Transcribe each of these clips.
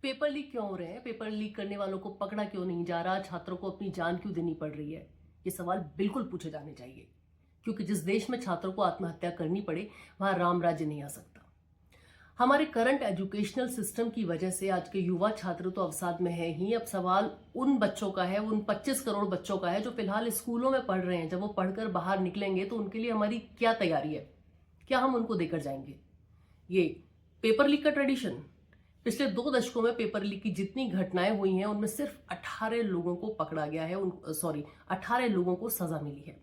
Paper leak क्यों हो रहे हैं? पेपर लीक करने वालों को पकड़ा क्यों नहीं जा रहा? छात्रों को अपनी जान क्यों देनी पड़ रही है? ये सवाल बिल्कुल पूछे जाने चाहिए, क्योंकि जिस देश में छात्रों को आत्महत्या करनी पड़े वहां राम राज्य नहीं आ सकता। हमारे करंट एजुकेशनल सिस्टम की वजह से आज के युवा छात्र तो अवसाद में है ही। अब सवाल उन बच्चों का है, उन 25 करोड़ बच्चों का है जो फिलहाल स्कूलों में पढ़ रहे हैं। जब वो पढ़कर बाहर निकलेंगे तो उनके लिए हमारी क्या तैयारी है? क्या हम उनको देकर जाएंगे? ये पेपर लीक का ट्रेडिशन, पिछले 2 दशकों में पेपर लीक की जितनी घटनाएं हुई हैं उनमें सिर्फ 18 लोगों को पकड़ा गया है, 18 लोगों को सजा मिली है।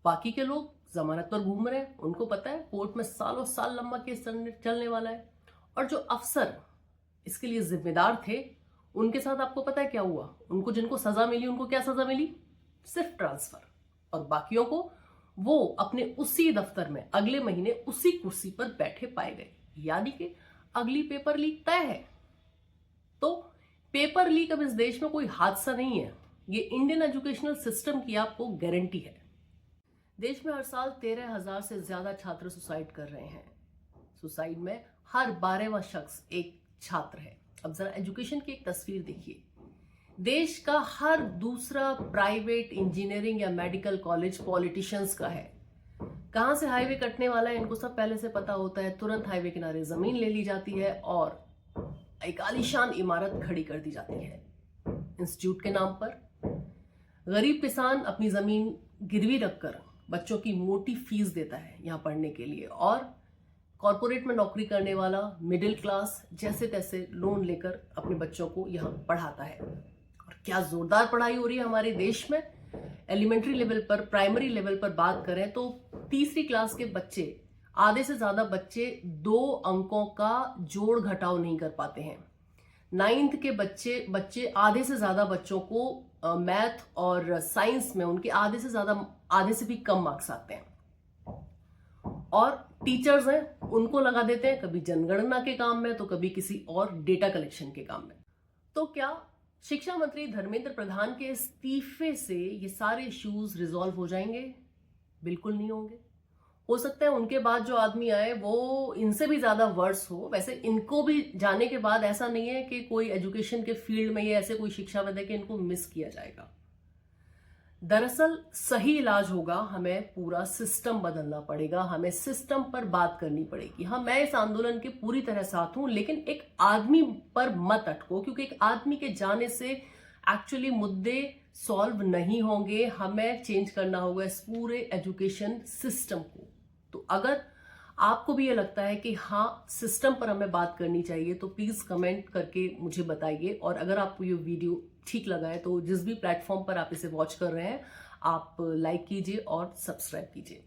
बाकी के लोग जमानत पर घूम रहे हैं। उनको पता है कोर्ट में सालों साल लंबा केस चलने वाला है। और जो अफसर इसके लिए जिम्मेदार थे उनके साथ आपको पता है क्या हुआ? उनको, जिनको सजा मिली, उनको क्या सजा मिली? सिर्फ ट्रांसफर। और बाकियों को वो अपने उसी दफ्तर में अगले महीने उसी कुर्सी पर बैठे पाए गए। यानी कि अगली पेपर लीक तय है। तो पेपर लीक अब इस देश में कोई हादसा नहीं है, ये इंडियन एजुकेशनल सिस्टम की आपको गारंटी है। देश में हर साल 13,000 से ज्यादा छात्र सुसाइड कर रहे हैं। सुसाइड में हर 12वां शख्स एक छात्र है। अब जरा एजुकेशन की एक तस्वीर देखिए। देश का हर दूसरा प्राइवेट इंजीनियरिंग या मेडिकल कॉलेज पॉलिटिशियंस का है। कहां से हाईवे कटने वाला है इनको सब पहले से पता होता है। तुरंत हाईवे किनारे जमीन ले ली जाती है और एक आलीशान इमारत खड़ी कर दी जाती है इंस्टीट्यूट के नाम पर। गरीब किसान अपनी जमीन गिरवी रखकर बच्चों की मोटी फीस देता है यहां पढ़ने के लिए, और कॉरपोरेट में नौकरी करने वाला मिडिल क्लास जैसे तैसे लोन लेकर अपने बच्चों को यहां पढ़ाता है। और क्या जोरदार पढ़ाई हो रही है हमारे देश में। एलिमेंट्री लेवल पर, प्राइमरी लेवल पर बात करें तो तीसरी क्लास के बच्चे, आधे से ज्यादा बच्चे 2 अंकों का जोड़ घटाव नहीं कर पाते हैं। 9th के बच्चे आधे से ज्यादा बच्चों को मैथ और साइंस में उनके आधे से भी कम मार्क्स आते हैं। और टीचर्स हैं उनको लगा देते हैं कभी जनगणना के काम में तो कभी किसी और डेटा कलेक्शन के काम में। तो क्या शिक्षा मंत्री धर्मेंद्र प्रधान के इस्तीफे से ये सारे इश्यूज रिजॉल्व हो जाएंगे? बिल्कुल नहीं होंगे। हो सकता है उनके बाद जो आदमी आए वो इनसे भी ज्यादा वर्स हो। वैसे इनको भी जाने के बाद ऐसा नहीं है कि कोई एजुकेशन के फील्ड में ये ऐसे कोई शिक्षाविद है कि इनको मिस किया जाएगा। दरअसल सही इलाज होगा, हमें पूरा सिस्टम बदलना पड़ेगा, हमें सिस्टम पर बात करनी पड़ेगी। हाँ, मैं इस आंदोलन के पूरी तरह साथ हूं, लेकिन एक आदमी पर मत अटको, क्योंकि एक आदमी के जाने से एक्चुअली मुद्दे सॉल्व नहीं होंगे। हमें चेंज करना होगा इस पूरे एजुकेशन सिस्टम को। तो अगर आपको भी ये लगता है कि हाँ सिस्टम पर हमें बात करनी चाहिए तो प्लीज कमेंट करके मुझे बताइए। और अगर आपको ये वीडियो ठीक लगा है तो जिस भी प्लेटफॉर्म पर आप इसे वॉच कर रहे हैं आप लाइक कीजिए और सब्सक्राइब कीजिए।